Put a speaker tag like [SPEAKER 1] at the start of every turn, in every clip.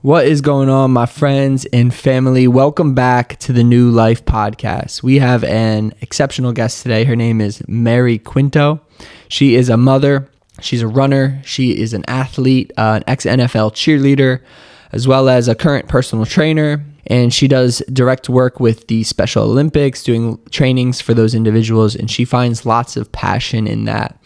[SPEAKER 1] What is going on, my friends and family? Welcome back to the New Life Podcast. We have an exceptional guest today. Her name is Mary Quinto. She is a mother. She's a runner. She is an athlete, an ex-NFL cheerleader, as well as a current personal trainer. And she does direct work with the Special Olympics, doing trainings for those individuals, and she finds lots of passion in that.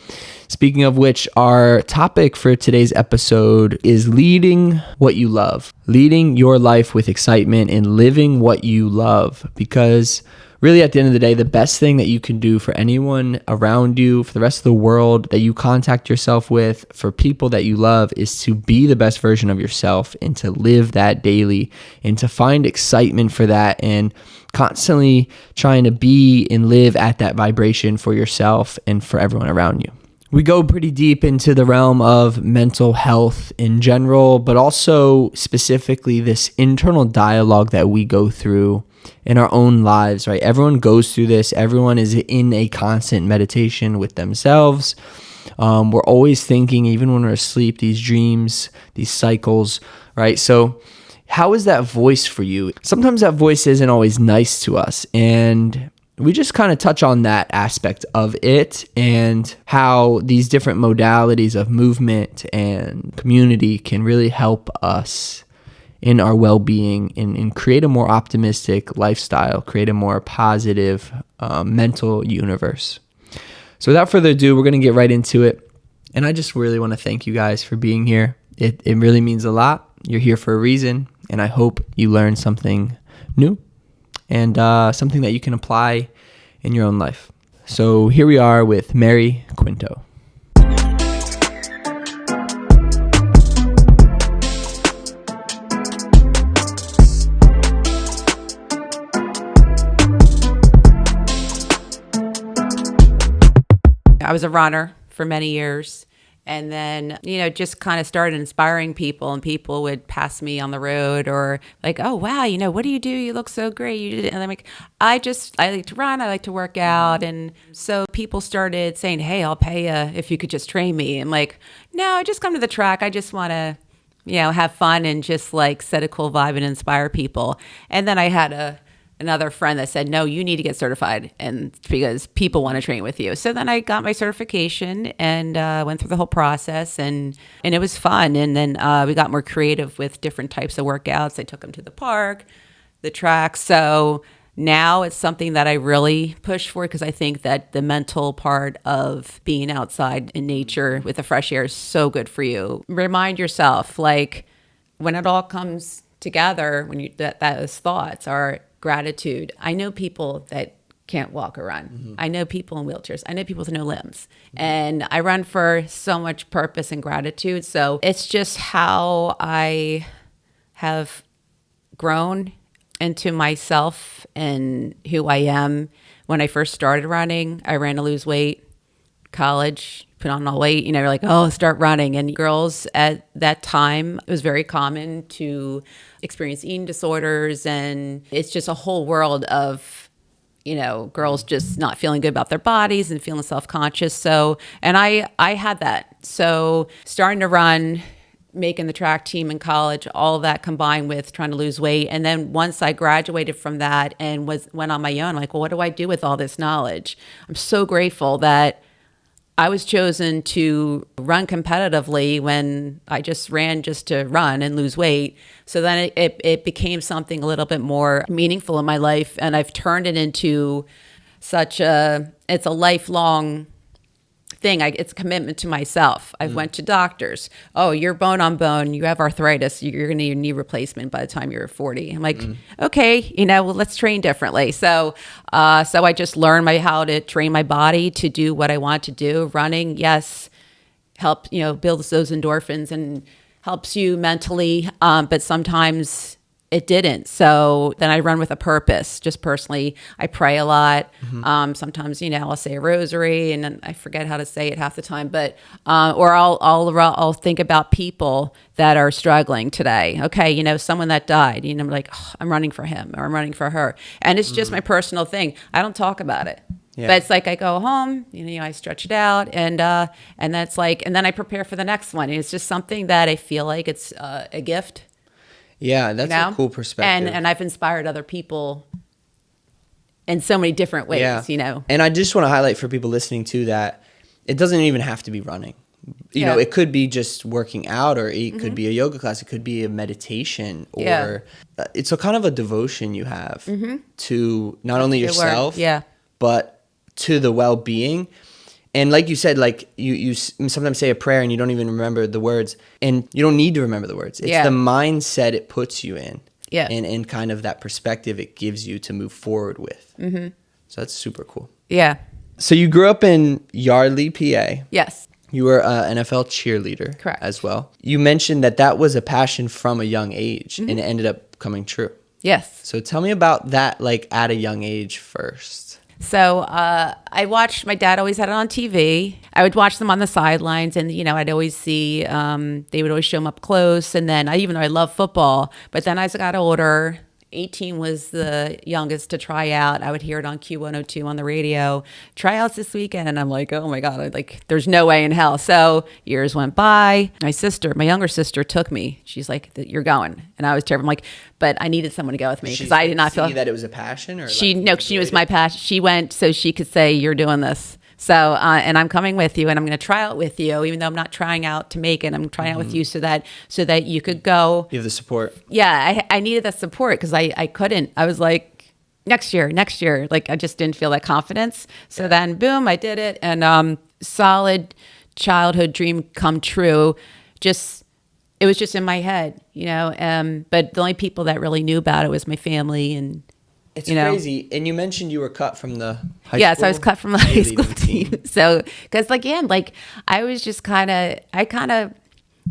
[SPEAKER 1] Speaking of which, our topic for today's episode is leading what you love, leading your life with excitement and living what you love. Because really, at the end of the day, the best thing that you can do for anyone around you, for the rest of the world that you contact yourself with, for people that you love, is to be the best version of yourself and to live that daily and to find excitement for that and constantly trying to be and live at that vibration for yourself and for everyone around you. We go pretty deep into the realm of mental health in general, but also specifically this internal dialogue that we go through in our own lives, right? Everyone goes through this. Everyone is in a constant meditation with themselves. We're always thinking, even when we're asleep, these dreams, these cycles, right? So how is that voice for you? Sometimes that voice isn't always nice to us, and we just kind of touch on that aspect of it and how these different modalities of movement and community can really help us in our well-being and create a more optimistic lifestyle, create a more positive mental universe. So without further ado, we're going to get right into it. And I just really want to thank you guys for being here. It really means a lot. You're here for a reason, and I hope you learn something new and something that you can apply in your own life. So here we are with Mary Quinto.
[SPEAKER 2] I was a runner for many years. And then, just kind of started inspiring people, and people would pass me on the road or like, oh, wow, what do you do? You look so great. You did it. And I'm like, I like to run. I like to work out. And so people started saying, hey, I'll pay you if you could just train me. I'm like, no, I just come to the track. I just want to, have fun and just like set a cool vibe and inspire people. And then I had another friend that said, no, you need to get certified, and because people want to train with you. So then I got my certification and went through the whole process, and it was fun. And then we got more creative with different types of workouts. I took them to the park, the track. So now it's something that I really push for, because I think that the mental part of being outside in nature with the fresh air is so good for you. Remind yourself, like, when it all comes together, when you those thoughts are gratitude. I know people that can't walk or run. Mm-hmm. I know people in wheelchairs. I know people with no limbs. Mm-hmm. And I run for so much purpose and gratitude. So it's just how I have grown into myself and who I am. When I first started running, I ran to lose weight. College, put on all weight, you're like, oh, start running. And girls at that time, it was very common to experience eating disorders. And it's just a whole world of, girls just not feeling good about their bodies and feeling self-conscious. So, and I had that. So starting to run, making the track team in college, all of that combined with trying to lose weight. And then once I graduated from that and went on my own, I'm like, well, what do I do with all this knowledge? I'm so grateful that I was chosen to run competitively when I just ran just to run and lose weight. So then it became something a little bit more meaningful in my life. And I've turned it into it's a lifelong thing. It's a commitment to myself. I went to doctors. Oh, you're bone on bone. You have arthritis. You're going to need a knee replacement by the time you're 40. I'm like, okay, well, let's train differently. So I just learned how to train my body to do what I want to do. Running, yes, help, builds those endorphins and helps you mentally. But sometimes it didn't. So then I run with a purpose. Just personally, I pray a lot. Mm-hmm. Sometimes, I'll say a rosary, and then I forget how to say it half the time. But or I'll think about people that are struggling today. Okay, someone that died. I'm like, oh, I'm running for him, or I'm running for her, and it's just my personal thing. I don't talk about it. Yeah. But it's like I go home, I stretch it out, and that's like, and then I prepare for the next one. And it's just something that I feel like it's a gift.
[SPEAKER 1] Yeah, that's a cool perspective.
[SPEAKER 2] And I've inspired other people in so many different ways,
[SPEAKER 1] And I just want to highlight for people listening too that it doesn't even have to be running. You know, it could be just working out, or it could be a yoga class. It could be a meditation, or it's a kind of a devotion you have to not only yourself, but to the well-being. And like you said, like you sometimes say a prayer and you don't even remember the words, and you don't need to remember the words. It's the mindset it puts you in, and kind of that perspective it gives you to move forward with. So that's super cool.
[SPEAKER 2] Yeah.
[SPEAKER 1] So you grew up in Yardley, PA.
[SPEAKER 2] Yes.
[SPEAKER 1] You were an NFL cheerleader.
[SPEAKER 2] Correct.
[SPEAKER 1] As well. You mentioned that was a passion from a young age, and it ended up coming true.
[SPEAKER 2] Yes.
[SPEAKER 1] So tell me about that, like at a young age first.
[SPEAKER 2] So I watched, my dad always had it on TV. I would watch them on the sidelines, and, I'd always see, they would always show them up close. And then even though I love football, but then as I got older, 18 was the youngest to try out. I would hear it on Q102 on the radio, tryouts this weekend. And I'm like, oh my God, there's no way in hell. So years went by. My younger sister took me. She's like, you're going. And I was terrified. I'm like, but I needed someone to go with me because I did not feel
[SPEAKER 1] that it was a passion, or
[SPEAKER 2] she was my passion. She went so she could say, you're doing this. So, and I'm coming with you, and I'm going to try out with you, even though I'm not trying out to make it. I'm trying out with you so that you could go.
[SPEAKER 1] You have the support.
[SPEAKER 2] Yeah, I needed that support because I couldn't. I was like, next year. Like, I just didn't feel that confidence. So then, boom, I did it, and solid childhood dream come true. It was just in my head, but the only people that really knew about it was my family. And
[SPEAKER 1] it's crazy. And you mentioned you were cut from the high school.
[SPEAKER 2] Yes, I was cut from the high school team. So, because I was just kind of,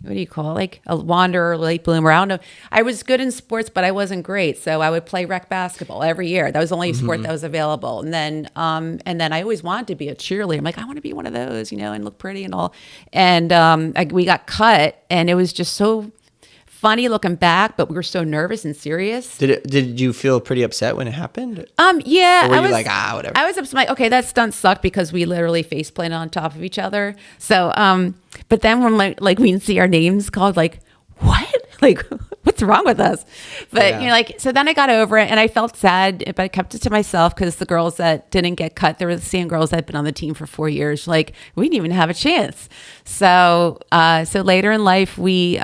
[SPEAKER 2] what do you call it? Like a wanderer, late bloomer. I don't know. I was good in sports, but I wasn't great. So I would play rec basketball every year. That was the only sport that was available. And then I always wanted to be a cheerleader. I'm like, I want to be one of those, and look pretty and all. And we got cut, and it was just so funny looking back, but we were so nervous and serious.
[SPEAKER 1] Did you feel pretty upset when it happened?
[SPEAKER 2] Yeah.
[SPEAKER 1] Or were you like, whatever?
[SPEAKER 2] I was upset. Like, okay, that stunt sucked because we literally face planted on top of each other. So, but then when we see our names called, like, what? Like, what's wrong with us? But so then I got over it, and I felt sad, but I kept it to myself because the girls that didn't get cut, they were the same girls that had been on the team for 4 years. Like, we didn't even have a chance. So, later in life, we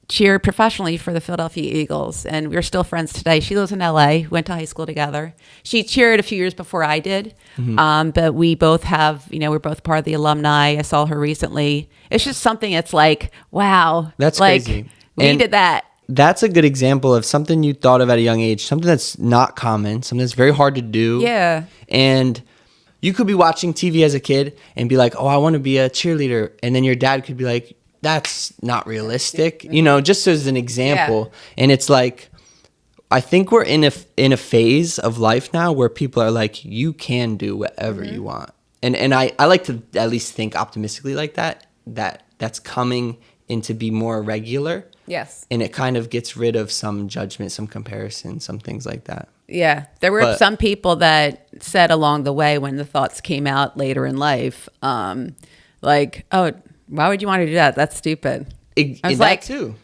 [SPEAKER 2] cheered professionally for the Philadelphia Eagles, and we're still friends today. She lives in LA, went to high school together. She cheered a few years before I did, but we both have, we're both part of the alumni. I saw her recently. It's just something that's like, wow.
[SPEAKER 1] That's crazy.
[SPEAKER 2] We did that.
[SPEAKER 1] That's a good example of something you thought of at a young age, something that's not common, something that's very hard to do.
[SPEAKER 2] Yeah.
[SPEAKER 1] And you could be watching TV as a kid and be like, oh, I want to be a cheerleader. And then your dad could be like, that's not realistic, just as an example. Yeah. And it's like, I think we're in a phase of life now where people are like, you can do whatever you want. And I like to at least think optimistically like that's coming into be more regular.
[SPEAKER 2] Yes.
[SPEAKER 1] And it kind of gets rid of some judgment, some comparison, some things like that.
[SPEAKER 2] Yeah. There were some people that said along the way when the thoughts came out later in life, like, oh, why would you want to do that? That's stupid. I was like,
[SPEAKER 1] too.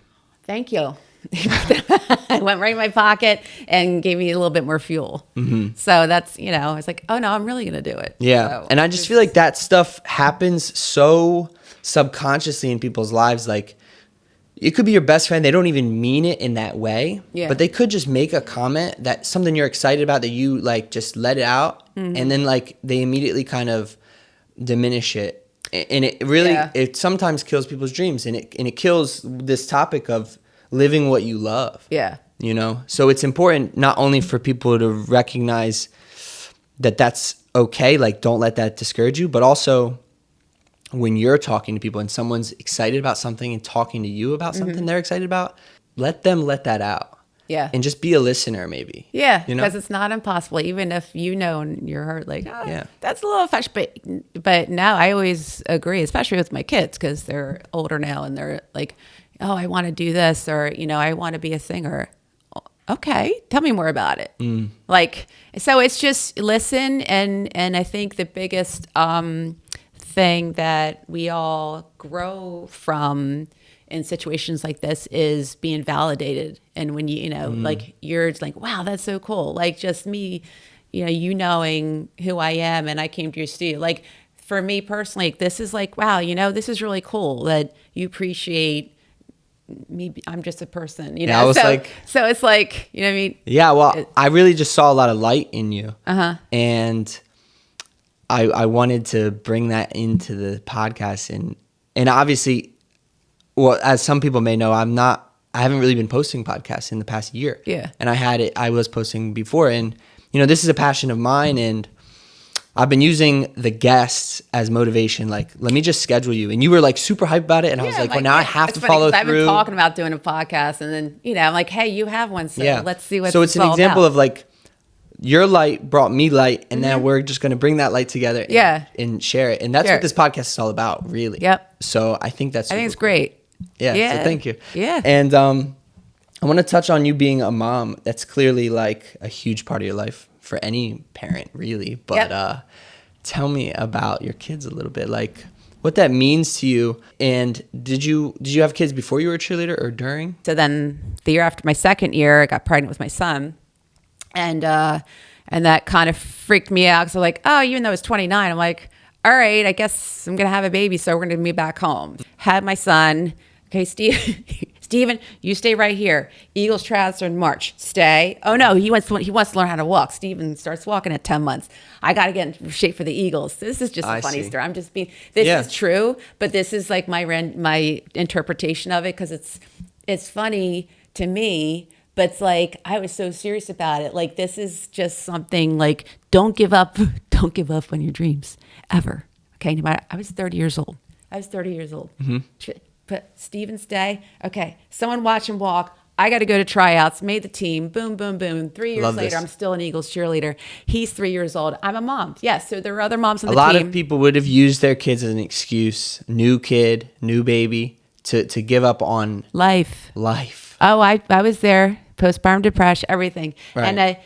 [SPEAKER 2] Thank you. I went right in my pocket and gave me a little bit more fuel. So that's, I was like, oh no, I'm really going to do it.
[SPEAKER 1] Yeah.
[SPEAKER 2] So,
[SPEAKER 1] and I just feel like that stuff happens so subconsciously in people's lives. Like, it could be your best friend. They don't even mean it in that way. Yeah. But they could just make a comment that something you're excited about that you just let it out. And then they immediately kind of diminish it. And it really, it sometimes kills people's dreams, and it kills this topic of living what you love.
[SPEAKER 2] Yeah.
[SPEAKER 1] So it's important not only for people to recognize that that's okay, don't let that discourage you, but also when you're talking to people and someone's excited about something and talking to you about something they're excited about, let them let that out.
[SPEAKER 2] Yeah.
[SPEAKER 1] And just be a listener, maybe.
[SPEAKER 2] Yeah, because it's not impossible, even if in your heart, that's a little fresh. But now I always agree, especially with my kids, because they're older now and they're like, oh, I want to do this, or, I want to be a singer. Okay, tell me more about it. So it's just listen. And I think the biggest thing that we all grow from in situations like this is being validated. And when you know, like you're just like, wow, that's so cool. Like just me, you knowing who I am, and I came to your studio. Like for me personally, this is like, wow, this is really cool that you appreciate me. I'm just a person,
[SPEAKER 1] Yeah, I was
[SPEAKER 2] so it's like, what I mean?
[SPEAKER 1] Yeah, well, I really just saw a lot of light in you. And I wanted to bring that into the podcast. And obviously, well, as some people may know, I haven't really been posting podcasts in the past year.
[SPEAKER 2] Yeah.
[SPEAKER 1] And I was posting before. And, this is a passion of mine. And I've been using the guests as motivation. Like, let me just schedule you. And you were like super hyped about it. And I was like, well, now I have to follow through.
[SPEAKER 2] I've been talking about doing a podcast, and then, I'm like, hey, you have one. So let's see what's all about.
[SPEAKER 1] So it's an example of like, your light brought me light, and now we're just going to bring that light together and share it. And that's what this podcast is all about, really.
[SPEAKER 2] Yep.
[SPEAKER 1] So I think it's
[SPEAKER 2] great.
[SPEAKER 1] Yeah. So thank you.
[SPEAKER 2] Yeah.
[SPEAKER 1] And I want to touch on you being a mom. That's clearly like a huge part of your life for any parent, really. But tell me about your kids a little bit, like what that means to you. And did you have kids before you were a cheerleader or during?
[SPEAKER 2] So then the year after my second year, I got pregnant with my son. And that kind of freaked me out. So like, oh, even though I was 29, I'm like, all right, I guess I'm going to have a baby. So we're going to move back home. Had my son. Okay, Steven, you stay right here. Eagles tryouts are in March. Stay. Oh no, he wants to learn how to walk. Steven starts walking at 10 months. I got to get in shape for the Eagles. This is just a funny story. I'm just this is true, but this is like my interpretation of it, because it's funny to me. But it's like, I was so serious about it. Like, this is just something like, don't give up on your dreams, ever. Okay, no matter, I was 30 years old. Mm-hmm. But Steven's Day, okay, someone watch him walk. I got to go to tryouts, made the team, boom, boom, boom. 3 years later, I'm still an Eagles cheerleader. He's 3 years old. I'm a mom. Yes, so there are other moms on the team.
[SPEAKER 1] A lot of people would have used their kids as an excuse, new kid, new baby, to give up on
[SPEAKER 2] life.
[SPEAKER 1] Oh,
[SPEAKER 2] I was there. Postpartum depression, everything. Right.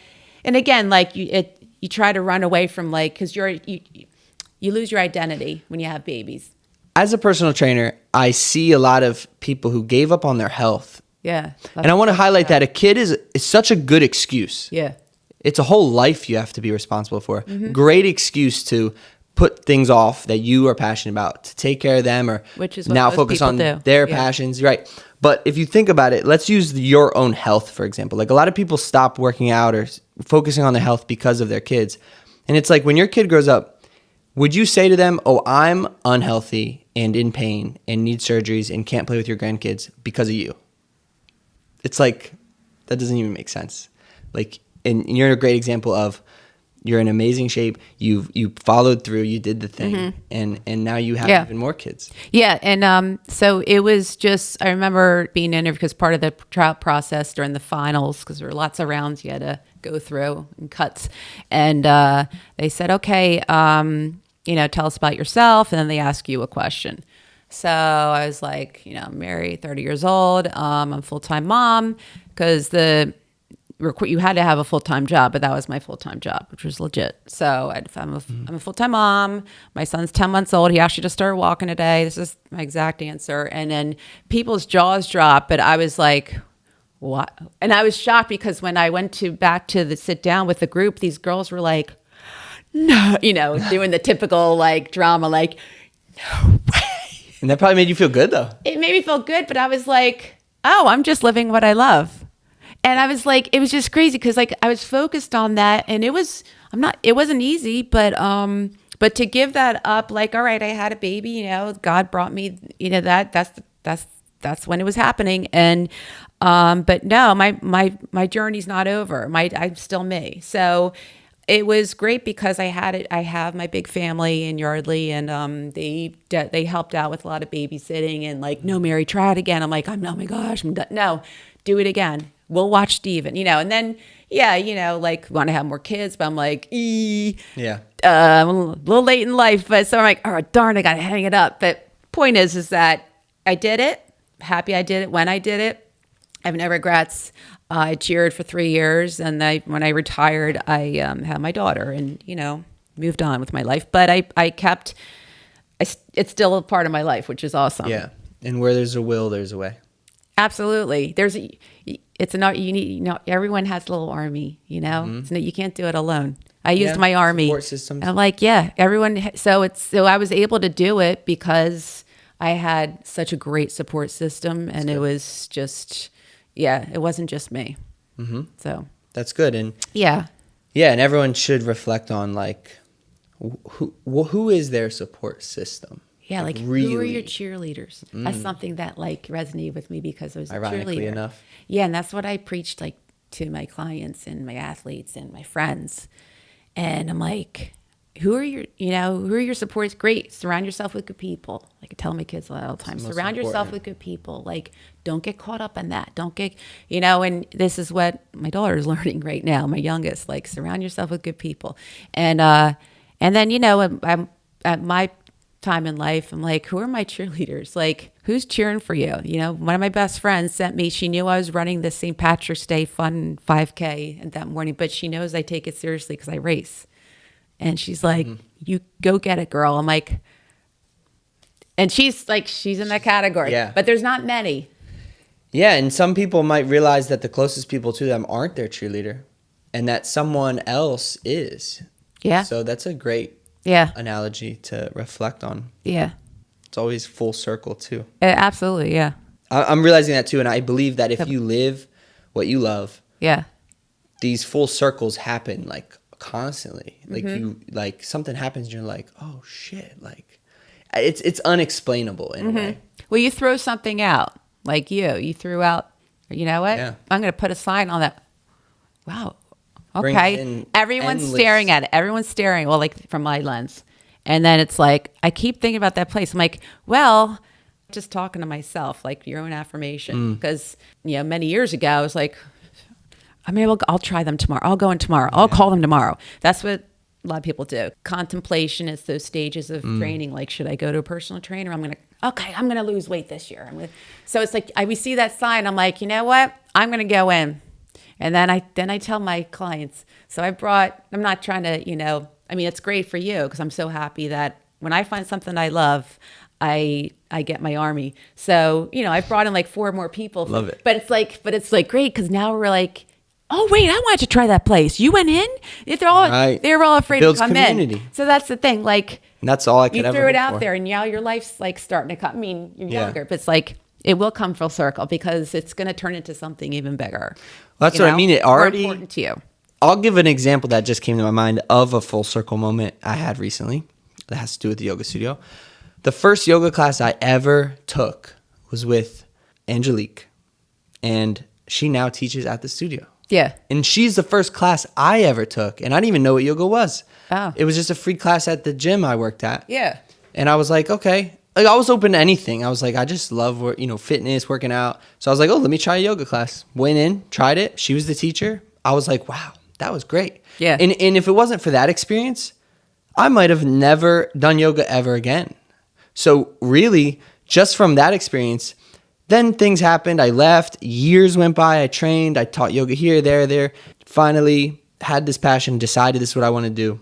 [SPEAKER 2] And again, like you try to run away from, like, because you lose your identity when you have babies.
[SPEAKER 1] As a personal trainer, I see a lot of people who gave up on their health.
[SPEAKER 2] Yeah.
[SPEAKER 1] And I want to highlight that a kid is such a good excuse.
[SPEAKER 2] Yeah.
[SPEAKER 1] It's a whole life you have to be responsible for. Mm-hmm. Great excuse to put things off that you are passionate about, to take care of them, or
[SPEAKER 2] which is what
[SPEAKER 1] now focus on their passions. Right. But if you think about it, let's use your own health, for example. Like, a lot of people stop working out or focusing on their health because of their kids. And it's like, when your kid grows up, would you say to them, oh, I'm unhealthy and in pain and need surgeries and can't play with your grandkids because of you? It's like, that doesn't even make sense. Like, and you're a great example of, you're in amazing shape. You followed through. You did the thing, and now you have even more kids.
[SPEAKER 2] Yeah, and so it was just. I remember being interviewed because part of the tryout process during the finals, because there were lots of rounds you had to go through and cuts, and they said, okay, tell us about yourself, and then they ask you a question. So I was like, Mary, 30 years old. I'm a full-time mom, because you had to have a full-time job, but that was my full-time job, which was legit. So I'm a full-time mom. My son's 10 months old. He actually just started walking today. This is my exact answer. And then people's jaws dropped, but I was like, what? And I was shocked, because when I went back to sit down with the group, these girls were like, no, doing the typical like drama, like, no way.
[SPEAKER 1] And that probably made you feel good, though.
[SPEAKER 2] It made me feel good, but I was like, oh, I'm just living what I love. And I was like, it was just crazy, because like I was focused on that, and it wasn't easy, but to give that up, like, all right, I had a baby, God brought me, that's when it was happening. And, but no, my journey's not over. I'm still me. So it was great, because I have my big family in Yardley, and they helped out with a lot of babysitting, and like, no, Mary, try it again. I'm like, oh my gosh, I'm done. No, do it again. We'll watch Steven, and then, like, want to have more kids, but I'm like, I'm a little late in life, but so I'm like, oh, darn, I got to hang it up. But point is that I did it. Happy I did it when I did it. I have no regrets. I cheered for 3 years, and when I retired, I had my daughter, and, moved on with my life. But it's still a part of my life, which is awesome.
[SPEAKER 1] Yeah. And where there's a will, there's a way.
[SPEAKER 2] Absolutely. It's not, you need, everyone has a little army, you know, you can't do it alone. I used my army.
[SPEAKER 1] Support systems.
[SPEAKER 2] And I'm like, yeah, everyone. So I was able to do it because I had such a great support system, and it was just, it wasn't just me. Mm-hmm. So
[SPEAKER 1] that's good. And
[SPEAKER 2] yeah,
[SPEAKER 1] and everyone should reflect on like, who is their support system?
[SPEAKER 2] Yeah, like
[SPEAKER 1] really,
[SPEAKER 2] who are your cheerleaders? That's something that like resonated with me because I was
[SPEAKER 1] ironically
[SPEAKER 2] a cheerleader.
[SPEAKER 1] Enough.
[SPEAKER 2] Yeah, and that's what I preached like to my clients and my athletes and my friends. And I'm like, who are your supports? Great. Surround yourself with good people. Like I tell my kids all the time, surround yourself with good people. Like don't get caught up in that. Don't get, and this is what my daughter is learning right now, my youngest, like surround yourself with good people. And then, I'm at my time in life, I'm like, who are my cheerleaders? Like, who's cheering for you? One of my best friends sent me, she knew I was running the St. Patrick's Day fun 5K that morning, but she knows I take it seriously because I race. And she's like, you go get it, girl. I'm like, and she's in that category.
[SPEAKER 1] Yeah.
[SPEAKER 2] But there's not many.
[SPEAKER 1] Yeah, and some people might realize that the closest people to them aren't their cheerleader and that someone else is.
[SPEAKER 2] Yeah.
[SPEAKER 1] So that's a great analogy to reflect on.
[SPEAKER 2] Yeah.
[SPEAKER 1] It's always full circle too.
[SPEAKER 2] Absolutely, yeah.
[SPEAKER 1] I'm realizing that too, and I believe that if you live what you love, these full circles happen like constantly. Like something happens and you're like, oh shit, like it's unexplainable in a way.
[SPEAKER 2] Well, you throw something out, like you threw out, you know what?
[SPEAKER 1] Yeah.
[SPEAKER 2] I'm going to put a sign on that. Wow. Okay. Everyone's
[SPEAKER 1] endless.
[SPEAKER 2] staring at it. Everyone's staring. Well, like from my lens. And then it's like, I keep thinking about that place. I'm like, well, just talking to myself, like your own affirmation. Because, many years ago, I was like, I'll try them tomorrow. I'll go in tomorrow. I'll call them tomorrow. That's what a lot of people do. Contemplation is those stages of training. Like, should I go to a personal trainer? I'm going to lose weight this year. So it's like, we see that sign. I'm like, you know what? I'm going to go in. And then I tell my clients, I'm not trying to, it's great for you because I'm so happy that when I find something I love, I get my army. So, I've brought in like 4 more people.
[SPEAKER 1] Love it.
[SPEAKER 2] But it's like great because now we're like, oh wait, I wanted to try that place. You went in? They were all afraid to come
[SPEAKER 1] community.
[SPEAKER 2] in. So that's the thing. Like,
[SPEAKER 1] and that's all I could
[SPEAKER 2] you
[SPEAKER 1] ever
[SPEAKER 2] threw it
[SPEAKER 1] hope
[SPEAKER 2] out
[SPEAKER 1] for.
[SPEAKER 2] there and now your life's like starting to come. I mean, you're younger, but it's like, it will come full circle because it's going to turn into something even bigger.
[SPEAKER 1] Well, that's what I mean. It already
[SPEAKER 2] more important to you.
[SPEAKER 1] I'll give an example that just came to my mind of a full circle moment I had recently that has to do with the yoga studio. The first yoga class I ever took was with Angelique, and she now teaches at the studio.
[SPEAKER 2] Yeah.
[SPEAKER 1] And she's the first class I ever took, and I didn't even know what yoga was.
[SPEAKER 2] Oh.
[SPEAKER 1] It was just a free class at the gym I worked at.
[SPEAKER 2] Yeah.
[SPEAKER 1] And I was like, okay. Like, I was open to anything. I was like, I just love, fitness, working out. So I was like, oh, let me try a yoga class. Went in, tried it. She was the teacher. I was like, wow, that was great.
[SPEAKER 2] Yeah.
[SPEAKER 1] And if it wasn't for that experience, I might have never done yoga ever again. So really, just from that experience, then things happened. I left. Years went by. I trained. I taught yoga here, there. Finally had this passion, decided this is what I want to do.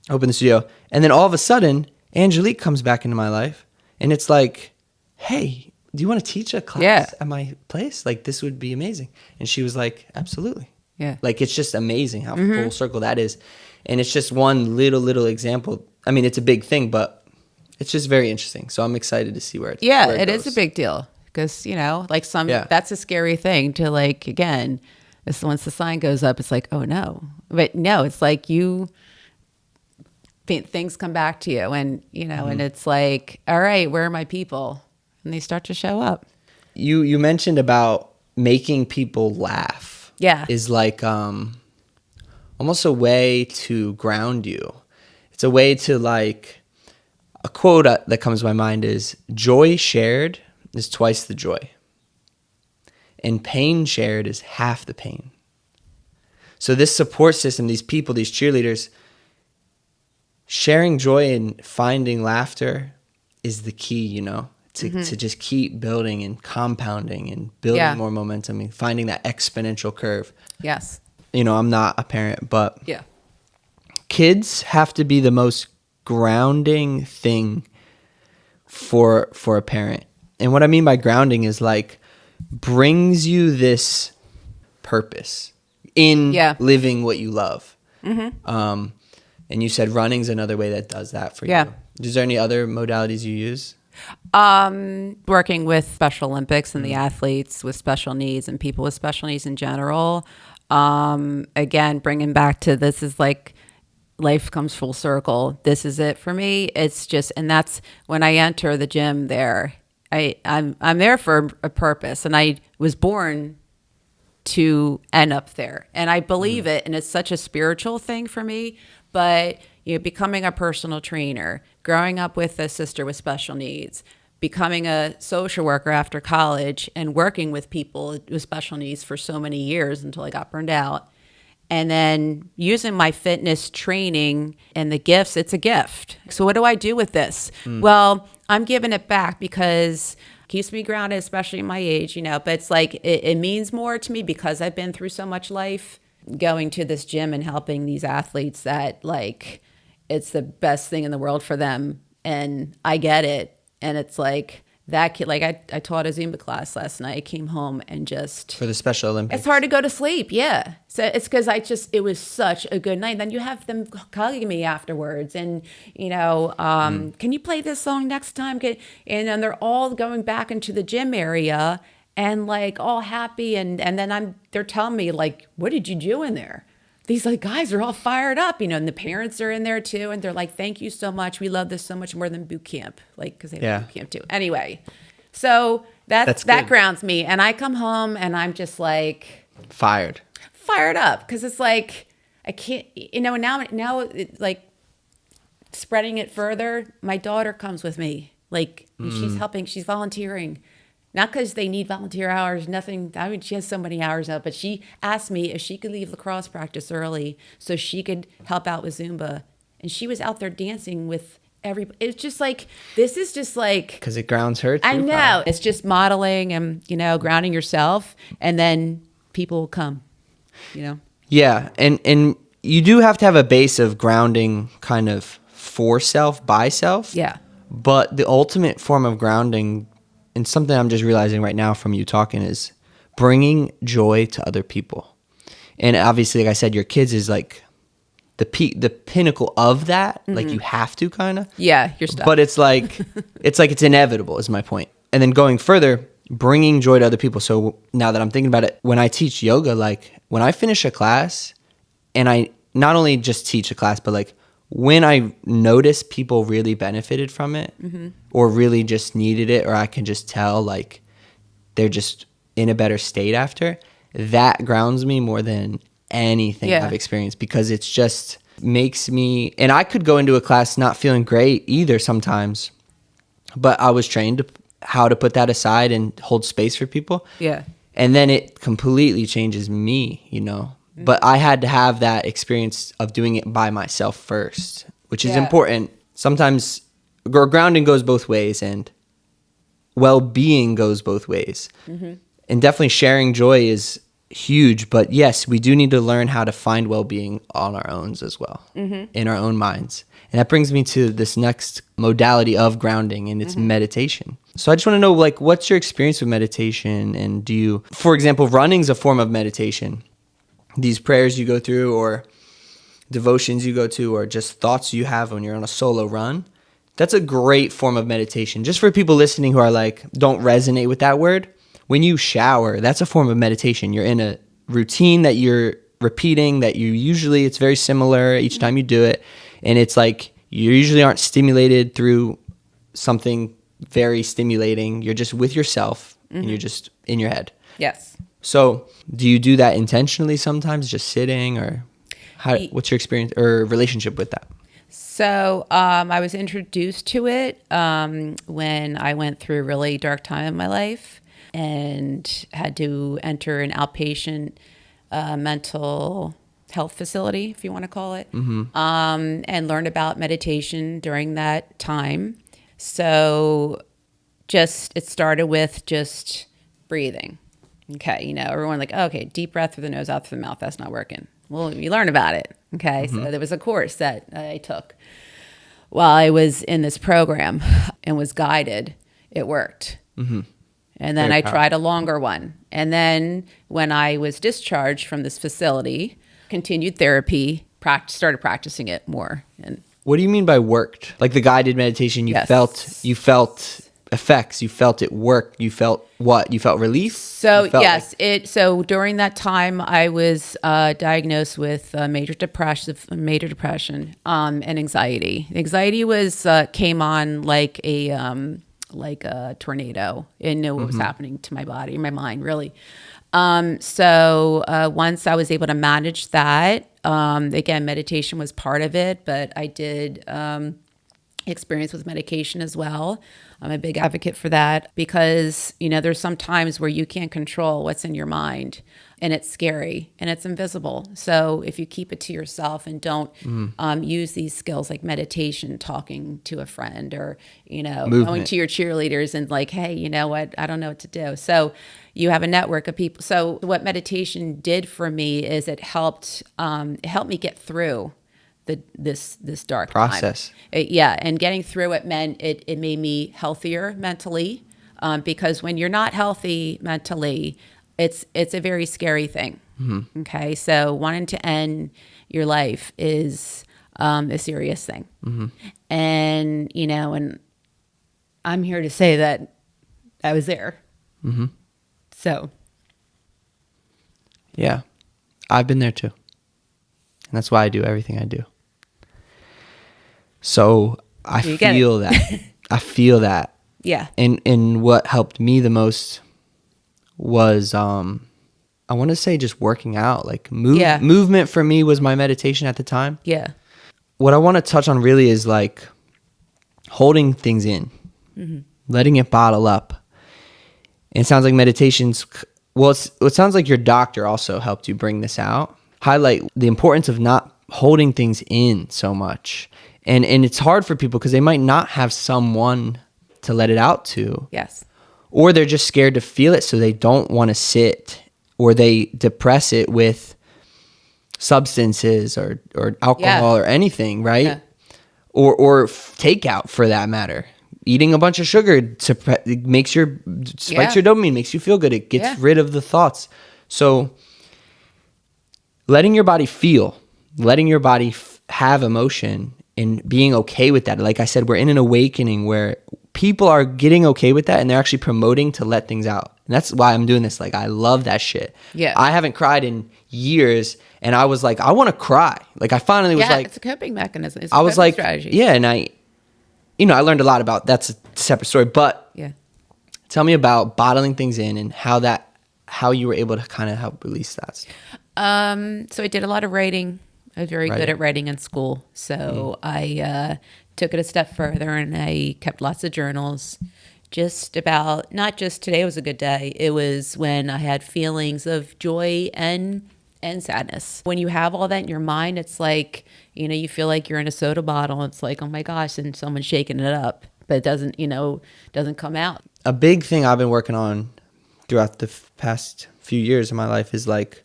[SPEAKER 1] Opened the studio. And then all of a sudden, Angelique comes back into my life. And it's like, hey, do you want to teach a class at my place? Like, this would be amazing. And she was like, absolutely.
[SPEAKER 2] Yeah.
[SPEAKER 1] Like, it's just amazing how full circle that is. And it's just one little example. I mean, it's a big thing, but it's just very interesting. So I'm excited to see where it
[SPEAKER 2] Yeah,
[SPEAKER 1] where
[SPEAKER 2] it
[SPEAKER 1] goes.
[SPEAKER 2] is a big deal. Because, that's a scary thing to like, again, once the sign goes up, it's like, oh no. But no, it's like things come back to you and, and it's like, all right, where are my people? And they start to show up.
[SPEAKER 1] You mentioned about making people laugh.
[SPEAKER 2] Yeah.
[SPEAKER 1] Is like almost a way to ground you. It's a way to like, a quote that comes to my mind is, joy shared is twice the joy. And pain shared is half the pain. So this support system, these people, these cheerleaders, sharing joy and finding laughter is the key, to just keep building and compounding and building more momentum and finding that exponential curve.
[SPEAKER 2] Yes.
[SPEAKER 1] I'm not a parent, but
[SPEAKER 2] Yeah.
[SPEAKER 1] Kids have to be the most grounding thing for a parent. And what I mean by grounding is like brings you this purpose in living what you love. And you said running's another way that does that for you. Is there any other modalities you use?
[SPEAKER 2] Working with Special Olympics and the athletes with special needs and people with special needs in general. Again, bringing back to this is like life comes full circle. This is it for me. It's just, and that's when I enter the gym there. I'm there for a purpose, and I was born to end up there, and I believe it. And it's such a spiritual thing for me. But becoming a personal trainer, growing up with a sister with special needs, becoming a social worker after college, and working with people with special needs for so many years until I got burned out. And then using my fitness training and the gifts, it's a gift. So what do I do with this? Well, I'm giving it back because it keeps me grounded, especially at my age, but it's like it means more to me because I've been through so much life. Going to this gym and helping these athletes, that like it's the best thing in the world for them, and I get it. And it's like that kid, like I taught a Zumba class last night. I came home and just
[SPEAKER 1] for the Special Olympics,
[SPEAKER 2] it's hard to go to sleep. So it's because it was such a good night. Then you have them hugging me afterwards, and can you play this song next time? And then they're all going back into the gym area and like all happy, and then they're telling me like, what did you do in there? These like guys are all fired up, and the parents are in there too, and they're like, thank you so much. We love this so much more than boot camp, like because they have boot camp too. Anyway, so that grounds me, and I come home and I'm just like
[SPEAKER 1] fired
[SPEAKER 2] up because it's like I can't, now like spreading it further. My daughter comes with me, like she's helping, she's volunteering. Not because they need volunteer hours, nothing. I mean, she has so many hours out, but she asked me if she could leave lacrosse practice early so she could help out with Zumba. And she was out there dancing with everybody. It's just like, this is just like...
[SPEAKER 1] Because it grounds her too.
[SPEAKER 2] I know. Probably. It's just modeling and, grounding yourself, and then people will come,
[SPEAKER 1] Yeah, and you do have to have a base of grounding kind of for self, by self.
[SPEAKER 2] Yeah.
[SPEAKER 1] But the ultimate form of grounding... And something I'm just realizing right now from you talking is bringing joy to other people. And obviously, like I said, your kids is like the pinnacle of that. Like you have to kind of.
[SPEAKER 2] Yeah, you're stuck.
[SPEAKER 1] But it's like it's inevitable is my point. And then going further, bringing joy to other people. So now that I'm thinking about it, when I teach yoga, like when I finish a class, and I not only just teach a class, but like when I notice people really benefited from it or really just needed it, or I can just tell like they're just in a better state after, that grounds me more than anything I've experienced, because it's just makes me, and I could go into a class not feeling great either sometimes, but I was trained how to put that aside and hold space for people.
[SPEAKER 2] Yeah.
[SPEAKER 1] And then it completely changes me, But I had to have that experience of doing it by myself first, which is important. Sometimes grounding goes both ways, and well-being goes both ways. And definitely sharing joy is huge. But yes, we do need to learn how to find well-being on our own as well, in our own minds. And that brings me to this next modality of grounding, and it's meditation. So I just want to know, like, what's your experience with meditation? And do you, for example, running's a form of meditation. These prayers you go through, or devotions you go to, or just thoughts you have when you're on a solo run, that's a great form of meditation. Just for people listening who are like, don't resonate with that word, when you shower, that's a form of meditation. You're in a routine that you're repeating, that you usually, it's very similar each time you do it. And it's like, you usually aren't stimulated through something very stimulating. You're just with yourself and you're just in your head.
[SPEAKER 2] Yes.
[SPEAKER 1] So do you do that intentionally sometimes, just sitting, or what's your experience or relationship with that?
[SPEAKER 2] So I was introduced to it when I went through a really dark time in my life and had to enter an outpatient mental health facility, if you want to call it, and learned about meditation during that time. So it started with just breathing. Okay, everyone like, oh, okay, deep breath through the nose, out through the mouth. That's not working. Well, you learn about it. Okay, so there was a course that I took while I was in this program and was guided. It worked. And then
[SPEAKER 1] Very
[SPEAKER 2] I tried a longer one. And then when I was discharged from this facility, continued therapy, started practicing it more. And
[SPEAKER 1] What do you mean by worked? Like the guided meditation, you
[SPEAKER 2] Yes.
[SPEAKER 1] felt effects, you felt it work, you felt what? You felt relief?
[SPEAKER 2] so
[SPEAKER 1] You felt
[SPEAKER 2] yes, so during that time I was diagnosed with major depression, and anxiety. Anxiety was came on like a tornado. It knew what was happening to my body, my mind, really. So once I was able to manage that, again, meditation was part of it, but I did experience with medication as well. I'm a big advocate for that because, there's some times where you can't control what's in your mind, and it's scary and it's invisible. So if you keep it to yourself and don't use these skills like meditation, talking to a friend, or, going to your cheerleaders and like, hey, you know what? I don't know what to do. So you have a network of people. So what meditation did for me is it helped me get through this dark
[SPEAKER 1] process.
[SPEAKER 2] time. And getting through it meant it made me healthier mentally, because when you're not healthy mentally, it's a very scary thing. Okay, so wanting to end your life is a serious thing, and and I'm here to say that I was there. So
[SPEAKER 1] Yeah, I've been there too. And that's why I do everything I do. So I feel that. I feel that.
[SPEAKER 2] Yeah.
[SPEAKER 1] And what helped me the most was, I want to say just working out. Like movement for me was my meditation at the time.
[SPEAKER 2] Yeah.
[SPEAKER 1] What I want to touch on really is like holding things in, letting it bottle up. And it sounds like meditation's, it sounds like your doctor also helped you bring this out. Highlight the importance of not holding things in so much. And it's hard for people because they might not have someone to let it out to.
[SPEAKER 2] Yes.
[SPEAKER 1] Or they're just scared to feel it, so they don't want to sit, or they depress it with substances or alcohol or anything, right?
[SPEAKER 2] Yeah.
[SPEAKER 1] Or takeout for that matter. Eating a bunch of sugar it makes spikes your dopamine, makes you feel good. It gets rid of the thoughts. So letting your body feel, letting your body have emotion, and being okay with that. Like I said, we're in an awakening where people are getting okay with that, and they're actually promoting to let things out. And that's why I'm doing this. Like, I love that shit.
[SPEAKER 2] Yeah.
[SPEAKER 1] I haven't cried in years, and I was like, I want to cry. Like, I finally was like...
[SPEAKER 2] it's a coping mechanism. It's
[SPEAKER 1] I was like,
[SPEAKER 2] strategy.
[SPEAKER 1] yeah, and I learned a lot about... That's a separate story, but tell me about bottling things in and how you were able to kind of help release that stuff.
[SPEAKER 2] So I did a lot of writing. I was very good at writing in school. So I took it a step further, and I kept lots of journals just about, not just today was a good day. It was when I had feelings of joy and sadness. When you have all that in your mind, it's like, you feel like you're in a soda bottle. It's like, oh my gosh, and someone's shaking it up, but it doesn't come out.
[SPEAKER 1] A big thing I've been working on throughout the past few years of my life is like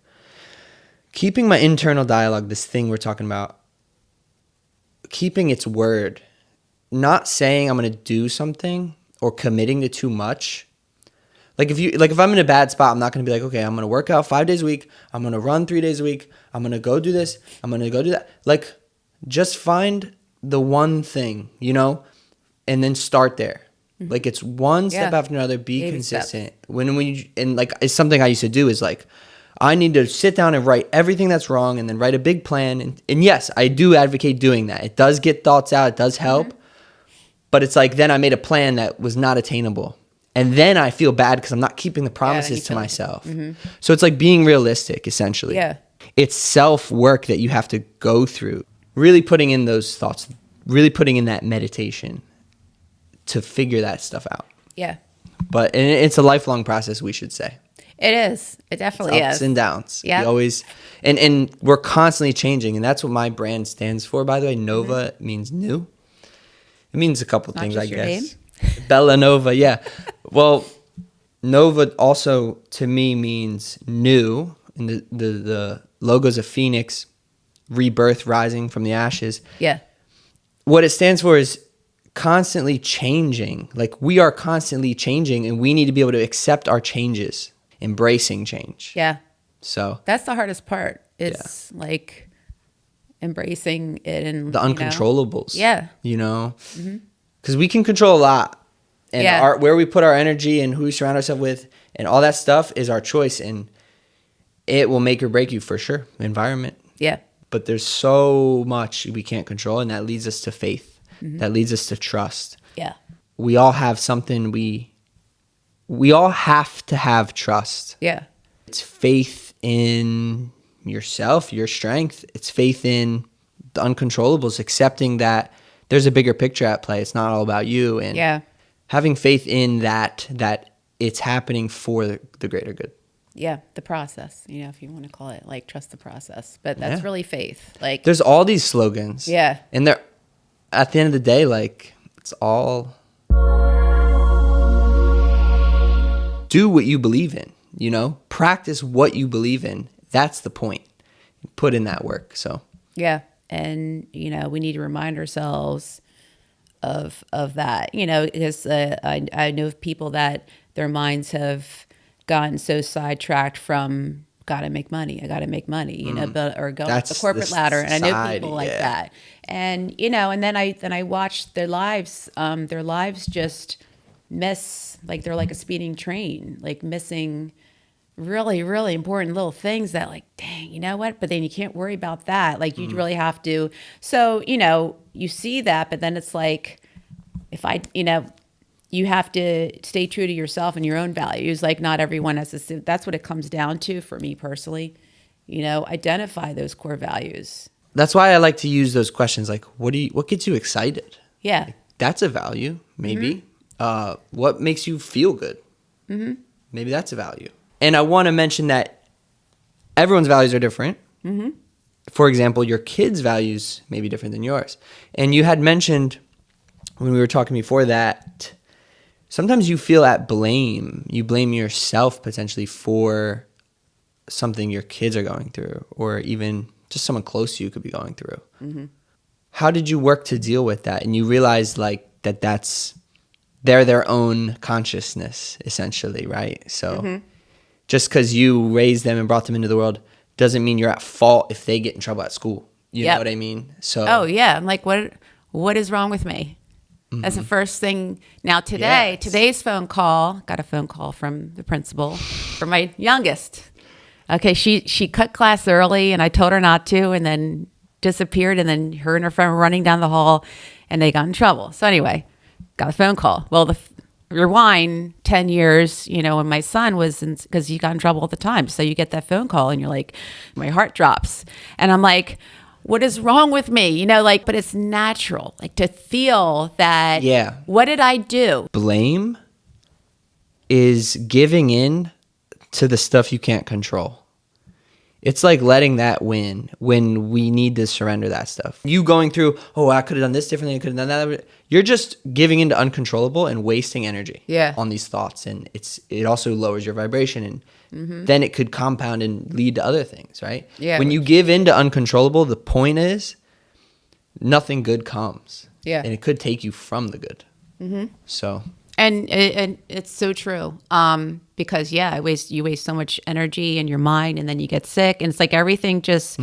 [SPEAKER 1] keeping my internal dialogue, this thing we're talking about, keeping its word, not saying I'm going to do something or committing to too much. Like if I'm in a bad spot, I'm not going to be like, okay, I'm going to work out 5 days a week. I'm going to run 3 days a week. I'm going to go do this. I'm going to go do that. Like, just find the one thing, and then start there. Like, it's one step after another. Be
[SPEAKER 2] Baby
[SPEAKER 1] consistent. And like, it's something I used to do is like, I need to sit down and write everything that's wrong, and then write a big plan. And yes, I do advocate doing that. It does get thoughts out. It does help. But it's like, then I made a plan that was not attainable. And then I feel bad because I'm not keeping the promises to myself. So it's like being realistic, essentially.
[SPEAKER 2] Yeah.
[SPEAKER 1] It's self-work that you have to go through. Really putting in those thoughts. Really putting in that meditation to figure that stuff out.
[SPEAKER 2] Yeah.
[SPEAKER 1] But and it's a lifelong process, we should say.
[SPEAKER 2] It is. It definitely is.
[SPEAKER 1] Ups and downs.
[SPEAKER 2] Yeah.
[SPEAKER 1] You always, and we're constantly changing. And that's what my brand stands for, by the way. Nova means new. It means a couple things, I guess. Bella Nova, yeah. Well, Nova also to me means new. And the logo's a phoenix, rebirth, rising from the ashes.
[SPEAKER 2] Yeah.
[SPEAKER 1] What it stands for is constantly changing. Like we are constantly changing, and we need to be able to accept our changes, embracing change.
[SPEAKER 2] Yeah.
[SPEAKER 1] So
[SPEAKER 2] That's the hardest part. It's like embracing it and
[SPEAKER 1] the uncontrollables.
[SPEAKER 2] Yeah.
[SPEAKER 1] Because we can control a lot. And where we put our energy and who we surround ourselves with and all that stuff is our choice. And it will make or break you for sure. Environment.
[SPEAKER 2] Yeah.
[SPEAKER 1] But there's so much we can't control. And that leads us to faith. That leads us to trust.
[SPEAKER 2] Yeah.
[SPEAKER 1] We all have something we all have to have trust.
[SPEAKER 2] Yeah.
[SPEAKER 1] It's faith in yourself, your strength. It's faith in the uncontrollables, accepting that there's a bigger picture at play. It's not all about you. And having faith in that it's happening for the greater good.
[SPEAKER 2] Yeah, the process, if you want to call it, like, trust the process. But that's really faith. Like,
[SPEAKER 1] there's all these slogans.
[SPEAKER 2] Yeah.
[SPEAKER 1] And they're, at the end of the day, like, it's all do what you believe in, practice what you believe in. That's the point. Put in that work. So
[SPEAKER 2] yeah. And, we need to remind ourselves of that, because I know of people that their minds have gotten so sidetracked from I got to make money, or go up the corporate ladder. And I know people like that. And, and then I watched their lives just miss, like they're like a speeding train, like missing really, really important little things that, like, dang, you know what? But then you can't worry about that. Like, you really have to. So, you see that, but then it's like, you have to stay true to yourself and your own values. Like, not everyone has to. That's what it comes down to for me personally. Identify those core values.
[SPEAKER 1] That's why I like to use those questions. Like, what gets you excited?
[SPEAKER 2] Yeah.
[SPEAKER 1] Like, that's a value, maybe. What makes you feel good? Maybe that's a value. And I want to mention that everyone's values are different. For example, your kids' values may be different than yours. And you had mentioned when we were talking before that sometimes you feel at blame. You blame yourself potentially for something your kids are going through, or even just someone close to you could be going through. How did you work to deal with that? And you realized like they're their own consciousness, essentially, right? So just because you raised them and brought them into the world doesn't mean you're at fault if they get in trouble at school. You know what I mean? So
[SPEAKER 2] I'm like, what is wrong with me? That's the first thing. Now today's phone call, got a phone call from the principal for my youngest. Okay, she cut class early and I told her not to, and then disappeared, and then her and her friend were running down the hall and they got in trouble. So anyway, got a phone call. Well, rewind 10 years, when my son was because he got in trouble all the time. So you get that phone call and you're like, my heart drops. And I'm like, what is wrong with me? But it's natural, like, to feel that. Yeah. What did I do?
[SPEAKER 1] Blame is giving in to the stuff you can't control. It's like letting that win when we need to surrender that stuff. You going through, I could have done this differently, I could have done that. You're just giving into uncontrollable and wasting energy on these thoughts. And it also lowers your vibration. And then it could compound and lead to other things, right? Yeah. When you give into uncontrollable, the point is nothing good comes. Yeah. And it could take you from the good. So.
[SPEAKER 2] And it's so true. Because you waste so much energy in your mind, and then you get sick, and it's like everything just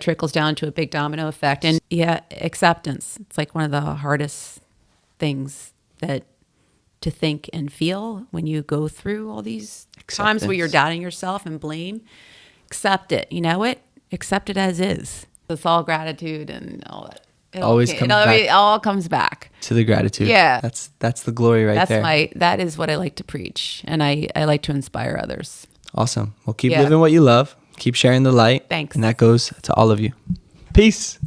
[SPEAKER 2] trickles down to a big domino effect. And acceptance. It's like one of the hardest things to think and feel when you go through all these times where you're doubting yourself and blame. Accept it. Accept it as is. It's all gratitude and all that. It all comes back
[SPEAKER 1] to the gratitude.
[SPEAKER 2] Yeah,
[SPEAKER 1] that's the glory there.
[SPEAKER 2] That is what I like to preach, and I like to inspire others.
[SPEAKER 1] Awesome. Well, keep living what you love. Keep sharing the light.
[SPEAKER 2] Thanks.
[SPEAKER 1] And that goes to all of you. Peace.